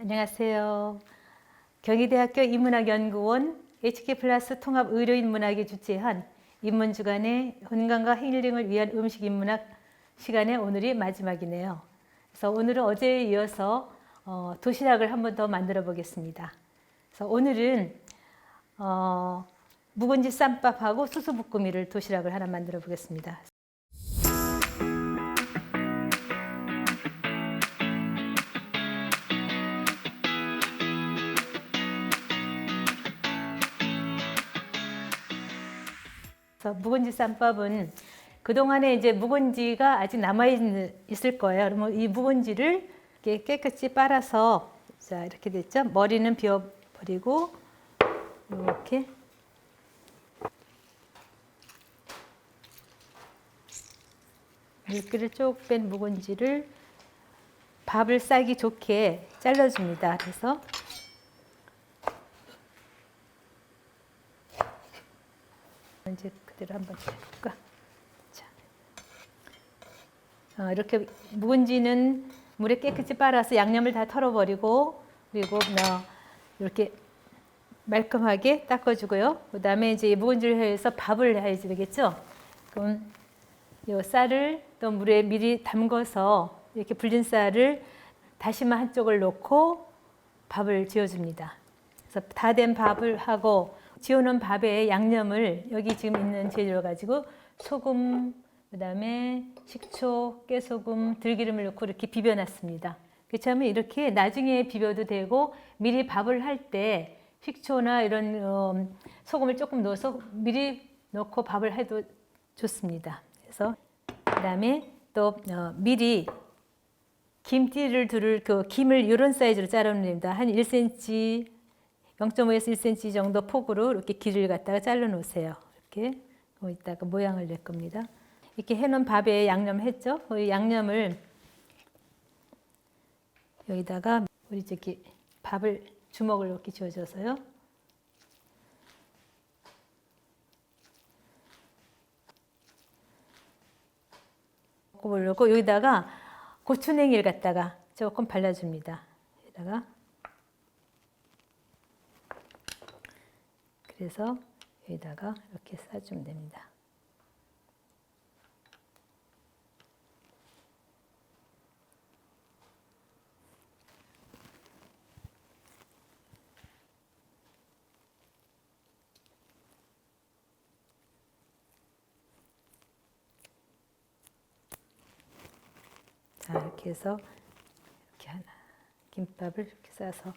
안녕하세요. 경희대학교 인문학연구원 HK플러스 통합의료인문학이 주최한 인문주간의 건강과 힐링을 위한 음식 인문학 시간에 오늘이 마지막이네요. 그래서 오늘은 어제에 이어서 도시락을 한 번 더 만들어 보겠습니다. 그래서 오늘은 묵은지 쌈밥하고 수수부꾸미를 도시락을 하나 만들어 보겠습니다. 묵은지 쌈밥은 그동안에 이제 묵은지가 아직 남아있을 거예요. 그러면 이 묵은지를 이렇게 깨끗이 빨아서, 자, 이렇게 됐죠? 머리는 비워버리고, 이렇게. 물기를 쭉 뺀 묵은지를 밥을 싸기 좋게 잘라줍니다. 그래서 이제 그대로 한번 해볼까? 자, 이렇게 묵은지는 물에 깨끗이 빨아서 양념을 다 털어버리고, 그리고 이렇게 말끔하게 닦아주고요. 그 다음에 이제 묵은지를 해서 밥을 해야지 되겠죠? 그럼 이 쌀을 또 물에 미리 담궈서 이렇게 불린 쌀을 다시마 한쪽을 넣고 밥을 지어줍니다. 그래서 다 된 밥을 하고 지어놓은 밥에 양념을 여기 지금 있는 재료 가지고 소금, 그 다음에 식초, 깨소금, 들기름을 넣고 이렇게 비벼놨습니다. 그렇지 않으면 이렇게 나중에 비벼도 되고 미리 밥을 할 때 식초나 이런 소금을 조금 넣어서 미리 넣고 밥을 해도 좋습니다. 그래서 그 다음에 또 미리 김띠를 두를 김을 이런 사이즈로 자르는입니다. 한 1cm, 0.5에서 1cm 정도 폭으로 이렇게 길을 갖다가 잘라 놓으세요. 이렇게 이따가 모양을 낼 겁니다. 이렇게 해놓은 밥에 양념 했죠? 이 양념을 여기다가 우리 저기 밥을 주먹을 이렇게 쥐어줘서요. ков을 넣고 여기다가 고추냉이를 갖다가 조금 발라줍니다. 여기다가 그래서 여기다가 이렇게 싸주면 됩니다. 자, 이렇게 해서 이렇게 하나 김밥을 이렇게 싸서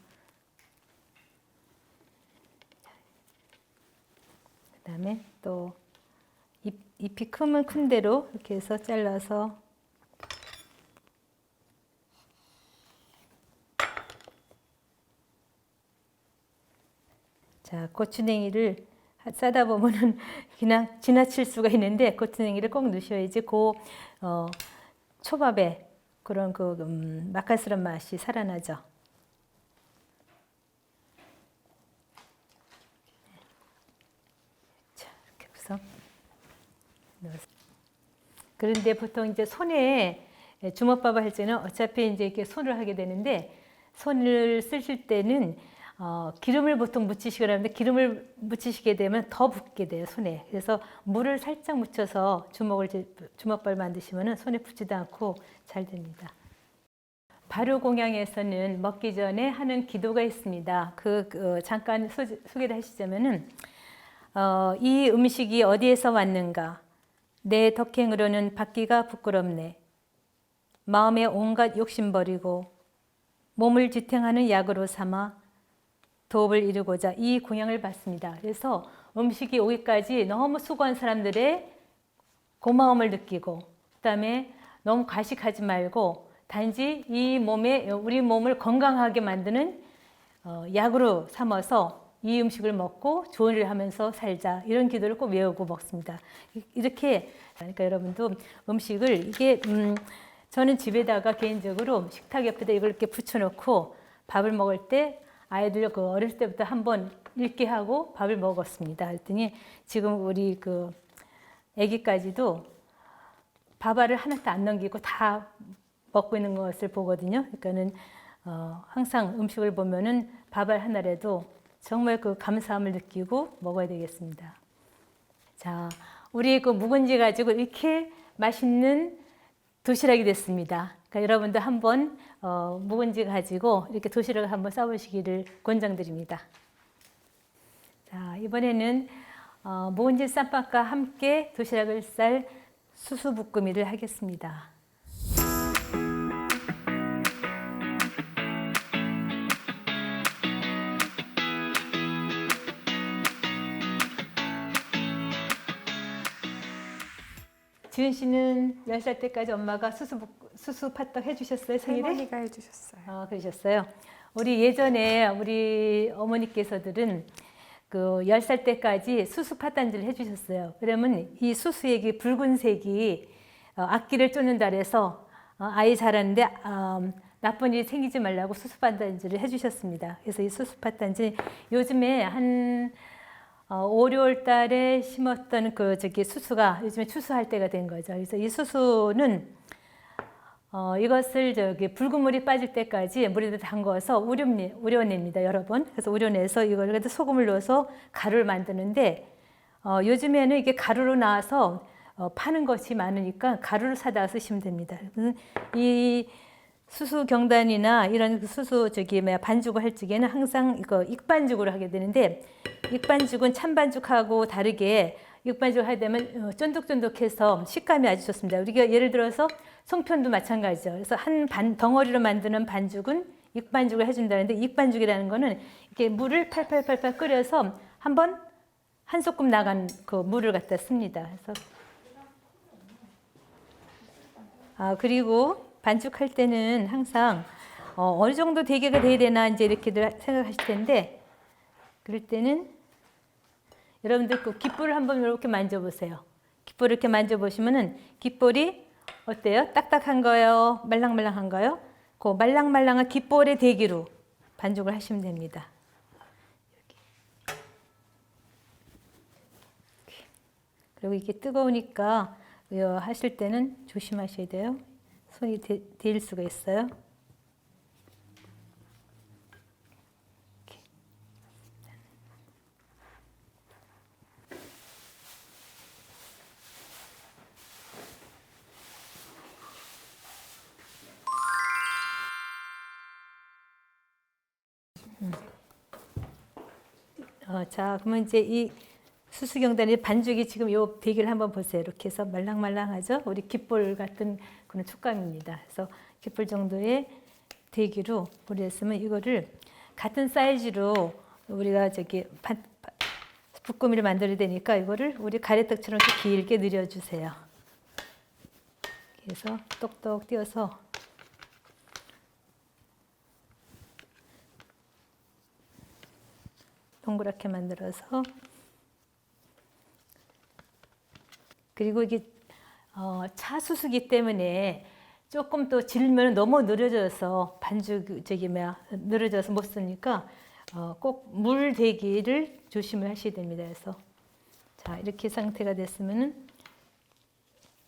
그다음에 또 잎이 크면 큰 대로 이렇게 해서 잘라서 자, 고추냉이를 싸다 보면은 그냥 지나칠 수가 있는데 고추냉이를 꼭 넣으셔야지 초밥에 그런 맛깔스러운 맛이 살아나죠. 자, 이렇게 해서 넣어서. 그런데 보통 이제 손에 주먹밥을 할 때는 어차피 이제 이렇게 손을 하게 되는데 손을 쓰실 때는 기름을 보통 묻히시거나 하는데 기름을 묻히시게 되면 더 붓게 돼요, 손에. 그래서 물을 살짝 묻혀서 주먹밥을 만드시면 손에 붙지도 않고 잘 됩니다. 발효공양에서는 먹기 전에 하는 기도가 있습니다. 잠깐 소개를 하시자면은 이 음식이 어디에서 왔는가? 내 덕행으로는 받기가 부끄럽네. 마음에 온갖 욕심 버리고 몸을 지탱하는 약으로 삼아 도업을 이루고자 이 공양을 받습니다. 그래서 음식이 오기까지 너무 수고한 사람들의 고마움을 느끼고 그다음에 너무 과식하지 말고 단지 우리 몸을 건강하게 만드는 약으로 삼아서 이 음식을 먹고 좋은 일을 하면서 살자, 이런 기도를 꼭 외우고 먹습니다. 이렇게 그러니까 여러분도 음식을 저는 집에다가 개인적으로 식탁 옆에다 이걸 이렇게 붙여놓고 밥을 먹을 때 아이들 어렸을 때부터 한번 읽게 하고 밥을 먹었습니다. 그랬더니 지금 우리 아기까지도 밥알을 하나도 안 넘기고 다 먹고 있는 것을 보거든요. 그러니까는 항상 음식을 보면은 밥알 하나라도 정말 그 감사함을 느끼고 먹어야 되겠습니다. 자, 우리 그 묵은지 가지고 이렇게 맛있는 도시락이 됐습니다. 그러니까 여러분도 한번 묵은지 가지고 이렇게 도시락을 한번 싸보시기를 권장드립니다. 자, 이번에는 묵은지 쌈밥과 함께 도시락을 쌀 수수부꾸미를 하겠습니다. 지은 씨는 10살 때까지 엄마가 수수 팥떡 해주셨어요, 생일에? 할머니가 해주셨어요. 그러셨어요. 우리 예전에 우리 어머니께서들은 그 10살 때까지 수수 팥단지를 해주셨어요. 그러면 이 수수액이 붉은색이 악기를 쫓는다 그래서 아이 자라는데 나쁜 일이 생기지 말라고 수수 팥단지를 해주셨습니다. 그래서 이 수수 팥단지 요즘에 한 5, 6월 달에 심었던 그 수수가 요즘에 추수할 때가 된 거죠. 그래서 이 수수는 이것을 붉은 물이 빠질 때까지 물에다 담궈서 우려냅니다, 여러 번. 그래서 우려내서 이걸 소금을 넣어서 가루를 만드는데 요즘에는 이게 가루로 나와서 파는 것이 많으니까 가루를 사다 쓰시면 됩니다. 이 수수 경단이나 이런 수수 반죽을 할 적에는 항상 이거 익반죽으로 하게 되는데 익반죽은 찬반죽하고 다르게 익반죽을 하게 되면 쫀득쫀득해서 식감이 아주 좋습니다. 우리가 예를 들어서 송편도 마찬가지죠. 그래서 한 덩어리로 만드는 반죽은 익반죽을 해준다는데 익반죽이라는 거는 이렇게 물을 팔팔팔팔 끓여서 한 소끔 나간 그 물을 갖다 씁니다. 그래서 그리고 반죽할 때는 항상 어느 정도 대개가 돼야 되나 이제 이렇게들 생각하실 텐데 그럴 때는 여러분들 그 깃볼을 한번 이렇게 만져보세요. 깃볼 이렇게 만져보시면은 깃볼이 어때요? 딱딱한 거요? 말랑말랑한 거요? 그 말랑말랑한 깃볼의 대기로 반죽을 하시면 됩니다. 그리고 이게 뜨거우니까 하실 때는 조심하셔야 돼요. 손이 데일 수가 있어요. 자, 그러면 이제 이 수수경단의 반죽이 지금 요 대기를 한번 보세요. 이렇게 해서 말랑말랑하죠? 우리 깃볼 같은 그런 촉감입니다. 그래서 깃볼 정도의 대기로 우리했으면 이거를 같은 사이즈로 우리가 볶음이를 만들어야 되니까 이거를 우리 가래떡처럼 길게 늘려주세요. 그래서 똑똑 띄어서 동그랗게 만들어서 그리고 이게 차수수기 때문에 조금 또 질면 너무 늘어져서 반죽 늘어져서 못 쓰니까 꼭 물 대기를 조심을 하셔야 됩니다. 그래서 자 이렇게 상태가 됐으면은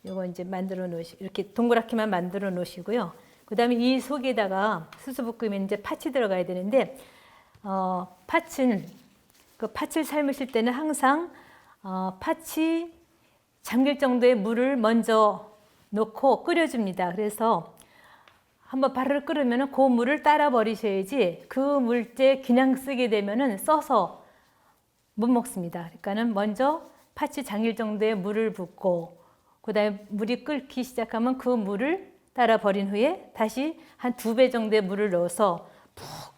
요거 이제 만들어 이렇게 동그랗게만 만들어 놓으시고요. 그다음에 이 속에다가 수수부꾸미에 이제 팥이 들어가야 되는데 팥은 그 팥을 삶으실 때는 항상 팥이 잠길 정도의 물을 먼저 넣고 끓여줍니다. 그래서 한번 바르르 끓으면 그 물을 따라 버리셔야지 그 물째 그냥 쓰게 되면 써서 못 먹습니다. 그러니까는 먼저 팥이 잠길 정도의 물을 붓고 그다음에 물이 끓기 시작하면 그 물을 따라 버린 후에 다시 한 2배 정도의 물을 넣어서 푹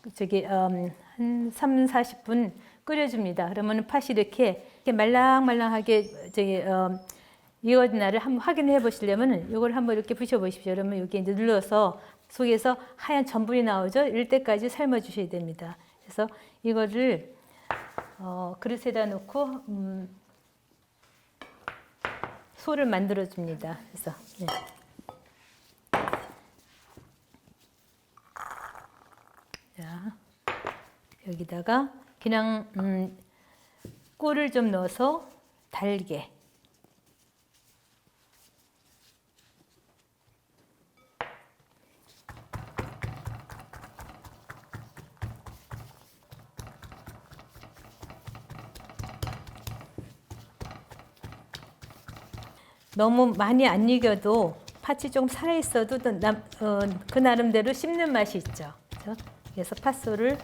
한 3, 40분 끓여줍니다. 그러면 팥이 이렇게 말랑말랑하게 익어진나를 한번 확인해 보시려면 이걸 한번 이렇게 부셔 보십시오. 그러면 여기 이제 눌러서 속에서 하얀 전분이 나오죠. 이럴 때까지 삶아 주셔야 됩니다. 그래서 이거를 그릇에다 놓고 소를 만들어 줍니다. 그래서 네. 자, 여기다가 그냥 꿀을 좀 넣어서 달게 너무 많이 안 익어도 팥이 조금 살아 있어도 그 나름대로 씹는 맛이 있죠. 그렇죠? 그래서 팥소를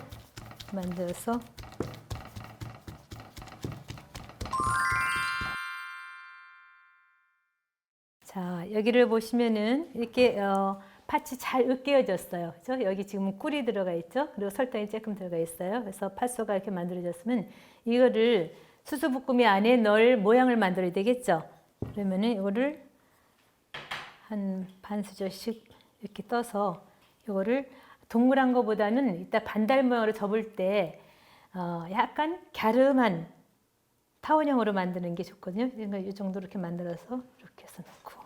만들어서 자, 여기를 보시면은 이렇게 팥이 잘 으깨어졌어요. 그렇죠? 여기 지금 꿀이 들어가 있죠. 그리고 설탕이 조금 들어가 있어요. 그래서 팥소가 이렇게 만들어졌으면 이거를 수수부꾸미 안에 넣을 모양을 만들어야 되겠죠. 그러면은 이거를 한 반 수저씩 이렇게 떠서 이거를 동그란 거보다는 이따 반달 모양으로 접을 때 약간 갸름한 타원형으로 만드는 게 좋거든요. 그러니까 이 정도 이렇게 만들어서 이렇게 해서 넣고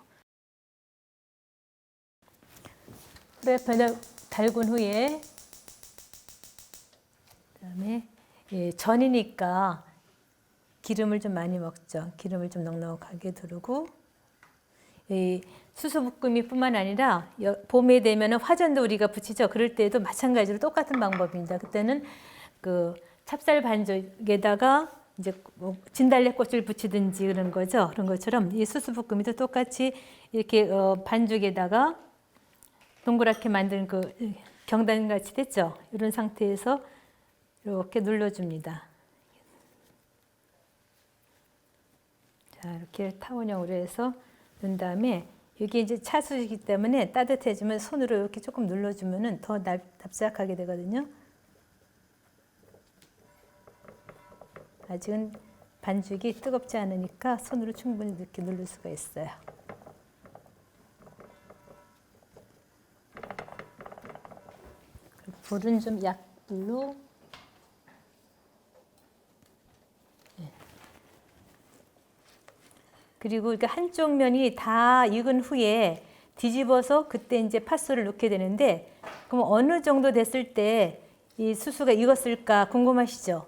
프라이팬에 달군 후에 그다음에 전이니까 기름을 좀 많이 먹죠. 기름을 좀 넉넉하게 두르고 이 수수부꾸미뿐만 아니라 봄에 되면 화전도 우리가 부치죠. 그럴 때에도 마찬가지로 똑같은 방법입니다. 그때는 그 찹쌀 반죽에다가 이제 뭐 진달래꽃을 붙이든지 그런 거죠. 그런 것처럼 이 수수부꾸미도 똑같이 이렇게 반죽에다가 동그랗게 만든 그 경단같이 됐죠. 이런 상태에서 이렇게 눌러줍니다. 자, 이렇게 타원형으로 해서 넣은 다음에 여기 이제 차수이기 때문에 따뜻해지면 손으로 이렇게 조금 눌러주면은 더 납작하게 되거든요. 아직은 반죽이 뜨겁지 않으니까 손으로 충분히 이렇게 누를 수가 있어요. 불은 좀 약불로. 그리고 이렇게 한쪽 면이 다 익은 후에 뒤집어서 그때 이제 팥소를 넣게 되는데, 그럼 어느 정도 됐을 때 이 수수가 익었을까 궁금하시죠?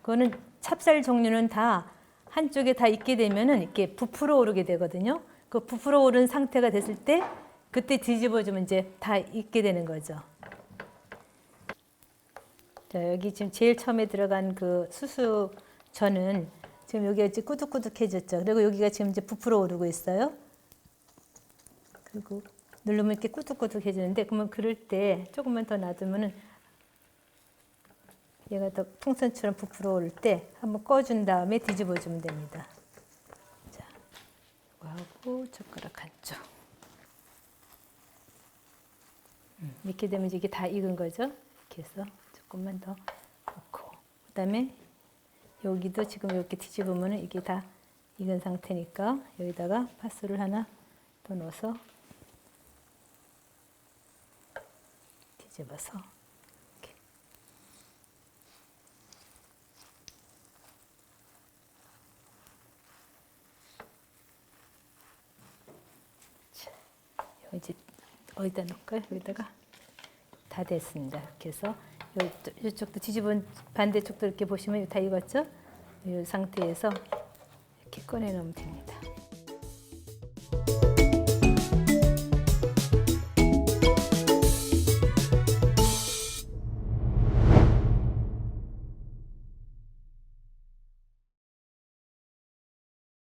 그거는 찹쌀 종류는 다 한쪽에 다 익게 되면은 이렇게 부풀어 오르게 되거든요. 그 부풀어 오른 상태가 됐을 때 그때 뒤집어주면 이제 다 익게 되는 거죠. 자, 여기 지금 제일 처음에 들어간 그 수수전은 지금 여기가 이제 꾸덕꾸덕해졌죠. 그리고 여기가 지금 이제 부풀어 오르고 있어요. 그리고 누르면 이렇게 꾸덕꾸덕해지는데, 그러면 그럴 때 조금만 더 놔두면은 얘가 더 풍선처럼 부풀어 오를 때 한번 꺼준 다음에 뒤집어 주면 됩니다. 자, 이거 하고 젓가락 한쪽. 이렇게 되면 이게 다 익은 거죠. 이렇게 해서 조금만 더 넣고, 그다음에 여기도 지금 이렇게 뒤집으면 이게 다 익은 상태니까 여기다가 팥소를 하나 더 넣어서 뒤집어서 이렇게. 자, 이제 어디다 넣을까요? 여기다가 다 됐습니다. 이렇게 해서 이쪽도 뒤집은 반대쪽도 이렇게 보시면 다 익었죠? 이 상태에서 이렇게 꺼내 놓으면 됩니다.